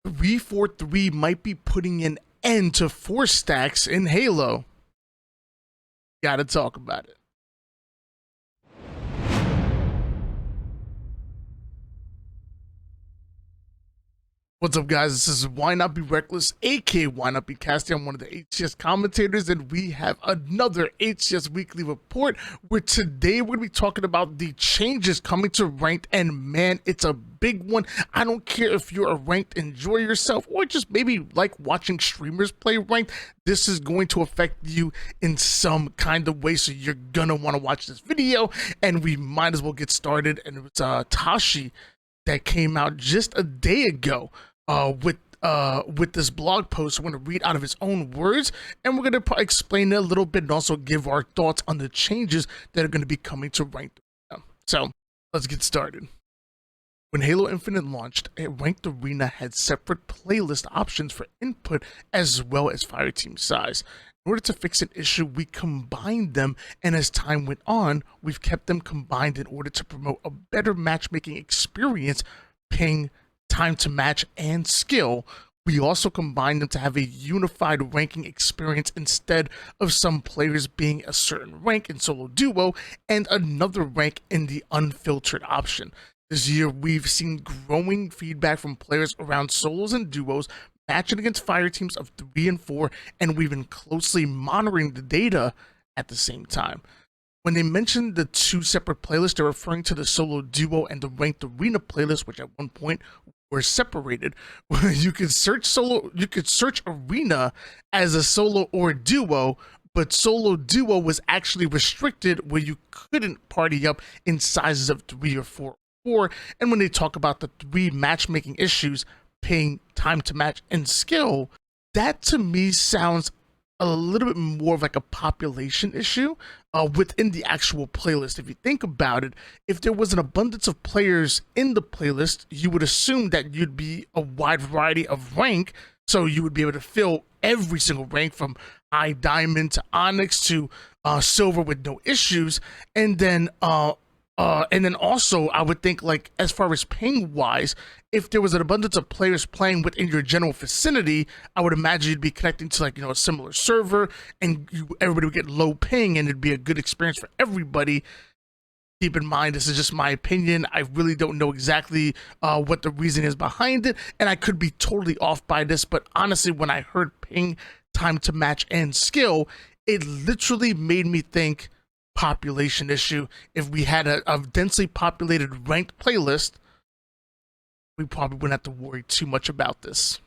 343 might be putting an end to 4 stacks in Halo. Gotta talk about it. What's up, guys? This is Why Not Be Reckless, aka Why Not Be Casty. I'm one of the HCS commentators, and we have another HCS Weekly Report where today we're going to be talking about the changes coming to Ranked, and man, it's a big one. I don't care if you're a Ranked enjoy yourself or just maybe like watching streamers play Ranked. This is going to affect you in some kind of way, so you're going to want to watch this video, and we might as well get started. And it's Tashi that came out just a day ago with this blog post. We're going to read out of his own words, and we're going to explain it a little bit and also give our thoughts on the changes that are going to be coming to Ranked. So let's get started. When Halo Infinite launched, Ranked Arena had separate playlist options for input as well as Fireteam size. In order to fix an issue, we combined them, and as time went on, we've kept them combined in order to promote a better matchmaking experience, ping, time to match, and skill. We also combined them to have a unified ranking experience instead of some players being a certain rank in solo duo and another rank in the unfiltered option. This year, we've seen growing feedback from players around solos and duos matching against fire teams of 3 and 4, and we've been closely monitoring the data at the same time. When they mentioned the 2 separate playlists, they're referring to the solo duo and the Ranked Arena playlist, which at one point were separated. You could search Arena as a solo or a duo, but solo duo was actually restricted where you couldn't party up in sizes of 3 or 4. And when they talk about the 3 matchmaking issues, ping, time to match, and skill, that to me sounds a little bit more of like a population issue within the actual playlist. If you think about it, if there was an abundance of players in the playlist, you would assume that you'd be a wide variety of rank, so you would be able to fill every single rank from high diamond to Onyx to silver with no issues. And then also, I would think, like, as far as ping wise, if there was an abundance of players playing within your general vicinity, I would imagine you'd be connecting to, like, a similar server, and everybody would get low ping, and it'd be a good experience for everybody. Keep in mind, this is just my opinion. I really don't know exactly what the reason is behind it, and I could be totally off by this, but honestly, when I heard ping, time to match, and skill, it literally made me think population issue. If we had a densely populated ranked playlist, we probably wouldn't have to worry too much about this.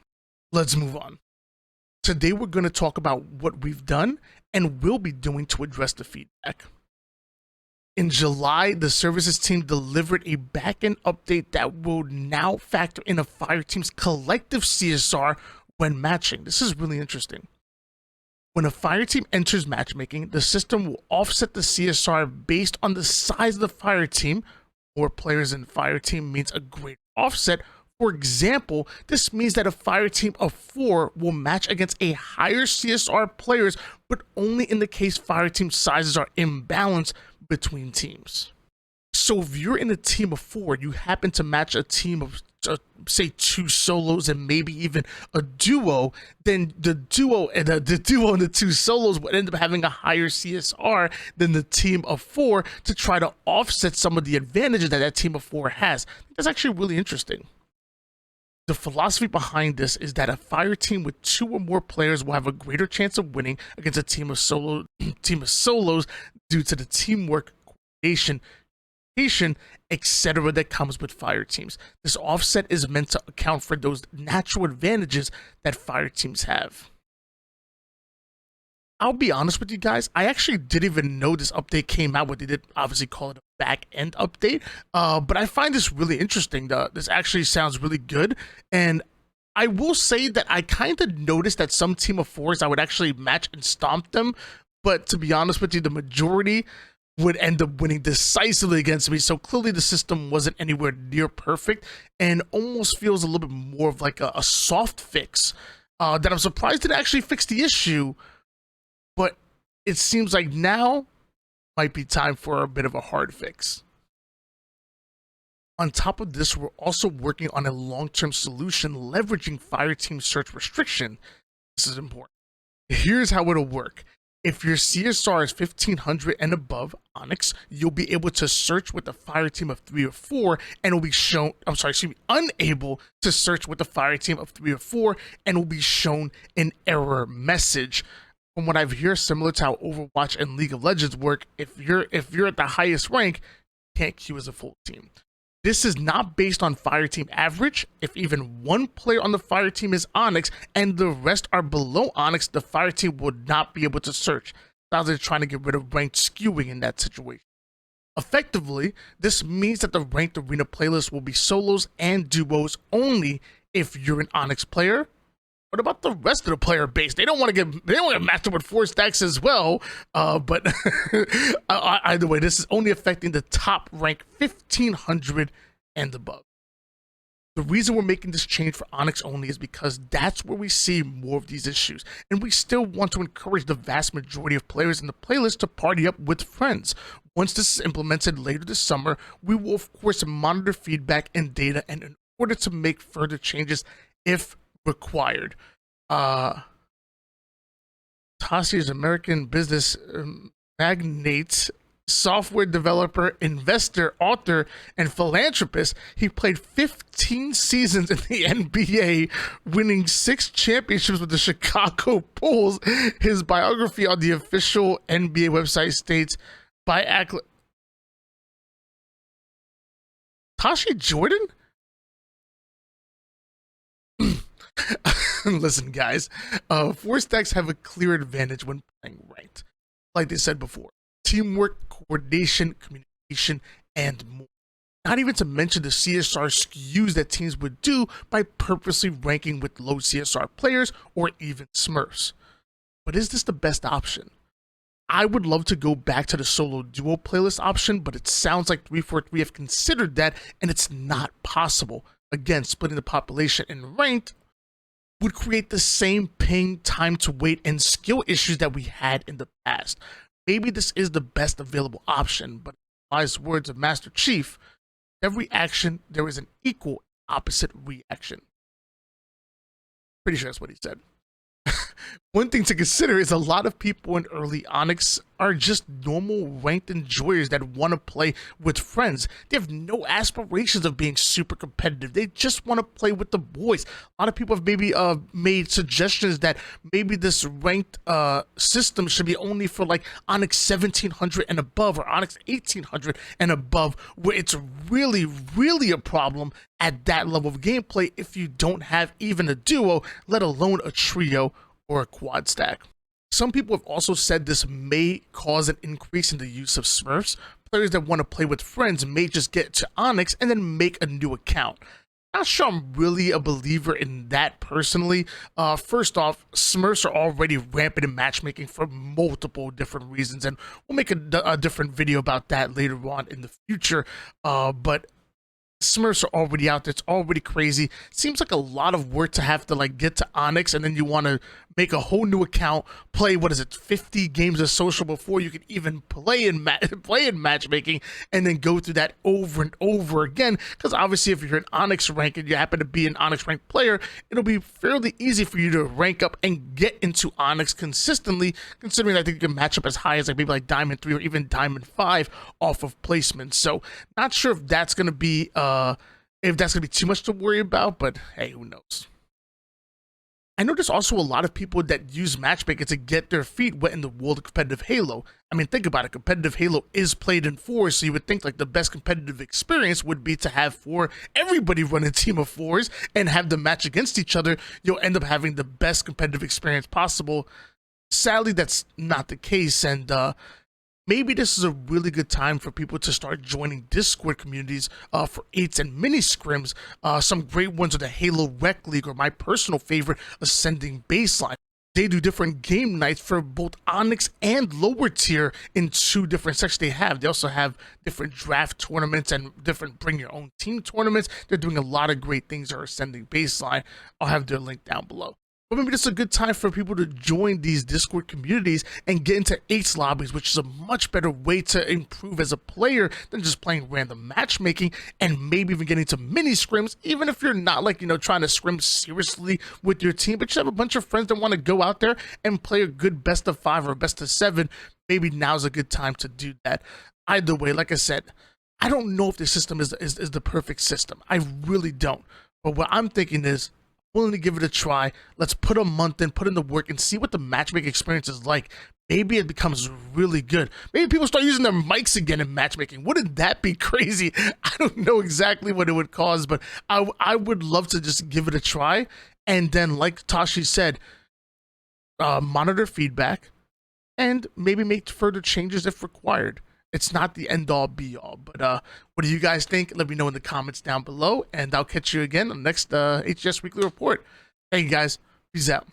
Let's move on. Today we're going to talk about what we've done and will be doing to address the feedback. In July, the services team delivered a backend update that will now factor in a Fireteam's collective CSR when matching. This is really interesting. When a Fireteam enters matchmaking, the system will offset the CSR based on the size of the Fireteam. More players in Fireteam means a greater offset. For example, this means that a Fireteam of 4 will match against a higher CSR players, but only in the case Fireteam sizes are imbalanced between teams. So if you're in a team of 4, you happen to match a team of say 2 solos and maybe even a duo, then the duo and the 2 solos would end up having a higher CSR than the team of 4 to try to offset some of the advantages that team of 4 has. That's actually really interesting. The philosophy behind this is that a fire team with 2 or more players will have a greater chance of winning against a team of solos due to the teamwork, coordination, etc. that comes with fire teams. This offset is meant to account for those natural advantages that fire teams have. I'll be honest with you guys, I actually didn't even know this update came out, but they did obviously call it a back-end update. But I find this really interesting. This actually sounds really good. And I will say that I kind of noticed that some team of 4s I would actually match and stomp them. But to be honest with you, the majority would end up winning decisively against me. So clearly the system wasn't anywhere near perfect and almost feels a little bit more of like a soft fix that I'm surprised it actually fixed the issue. But it seems like now might be time for a bit of a hard fix. On top of this, we're also working on a long-term solution leveraging Fireteam search restriction. This is important. Here's how it'll work. If your CSR is 1500 and above Onyx, you'll be able to search with a fire team of 3 or 4 and will be shown, unable to search with a fire team of 3 or 4 and will be shown an error message. From what I've heard, similar to how Overwatch and League of Legends work, if you're at the highest rank, you can't queue as a full team. This is not based on Fireteam average. If even one player on the Fireteam is Onyx and the rest are below Onyx, the Fireteam would not be able to search. Sounds like they're trying to get rid of ranked skewing in that situation. Effectively, this means that the ranked arena playlist will be solos and duos only if you're an Onyx player. What about the rest of the player base? They don't want to get matched up with 4 stacks as well. But either way, this is only affecting the top rank 1500 and above. The reason we're making this change for Onyx only is because that's where we see more of these issues. And we still want to encourage the vast majority of players in the playlist to party up with friends. Once this is implemented later this summer, we will of course monitor feedback and data and in order to make further changes if required. Tassi's American business magnate, software developer, investor, author, and philanthropist. He played 15 seasons in the NBA, winning 6 championships with the Chicago Bulls. His biography on the official NBA website states, Tashi Jordan? Listen, guys, 4 stacks have a clear advantage when playing ranked. Like they said before, teamwork, coordination, communication, and more. Not even to mention the CSR skews that teams would do by purposely ranking with low CSR players or even Smurfs. But is this the best option? I would love to go back to the solo duo playlist option, but it sounds like 343 have considered that, and it's not possible. Again, splitting the population in ranked would create the same ping, time to wait, and skill issues that we had in the past. Maybe this is the best available option, but in wise words of Master Chief, every action, there is an equal opposite reaction. Pretty sure that's what he said. One thing to consider is a lot of people in early Onyx are just normal ranked enjoyers that want to play with friends. They have no aspirations of being super competitive. They just want to play with the boys. A lot of people have maybe made suggestions that maybe this ranked system should be only for like Onyx 1700 and above or Onyx 1800 and above, where it's really, really a problem at that level of gameplay if you don't have even a duo, let alone a trio or a quad stack. Some people have also said this may cause an increase in the use of Smurfs. Players that want to play with friends may just get to Onyx and then make a new account. Not sure I'm really a believer in that personally. First off, Smurfs are already rampant in matchmaking for multiple different reasons, and we'll make a different video about that later on in the future. But Smurfs are already out there. It's already crazy. Seems like a lot of work to have to like get to Onyx and then you want to make a whole new account, play 50 games of social before you can even play in matchmaking, and then go through that over and over again. Because obviously, if you're an Onyx rank and you happen to be an Onyx ranked player, it'll be fairly easy for you to rank up and get into Onyx consistently. Considering I think you can match up as high as like maybe like Diamond 3 or even Diamond 5 off of placement. So not sure if that's gonna be too much to worry about, but hey, who knows? I know there's also a lot of people that use matchmaking to get their feet wet in the world of competitive Halo. I mean, think about it. Competitive Halo is played in 4s, so you would think like the best competitive experience would be to have everybody run a team of 4s and have them match against each other. You'll end up having the best competitive experience possible. Sadly, that's not the case, and maybe this is a really good time for people to start joining Discord communities for 8s and mini scrims. Some great ones are the Halo Rec League, or my personal favorite, Ascending Baseline. They do different game nights for both Onyx and lower tier in 2 different sections they have. They also have different draft tournaments and different bring your own team tournaments. They're doing a lot of great things at Ascending Baseline. I'll have their link down below. But maybe it's a good time for people to join these Discord communities and get into H lobbies, which is a much better way to improve as a player than just playing random matchmaking, and maybe even getting to mini scrims, even if you're not like, trying to scrim seriously with your team, but you have a bunch of friends that want to go out there and play a good best of 5 or best of 7. Maybe now's a good time to do that. Either way, like I said, I don't know if the system is the perfect system. I really don't. But what I'm thinking is, willing to give it a try. Let's put a month in, put in the work, and see what the matchmaking experience is like. Maybe it becomes really good. Maybe people start using their mics again in matchmaking. Wouldn't that be crazy? I don't know exactly what it would cause, but I would love to just give it a try. And then, like Tashi said, monitor feedback and maybe make further changes if required. It's not the end-all be-all, but what do you guys think? Let me know in the comments down below, and I'll catch you again on the next HCS Weekly Report. Hey, guys, peace out.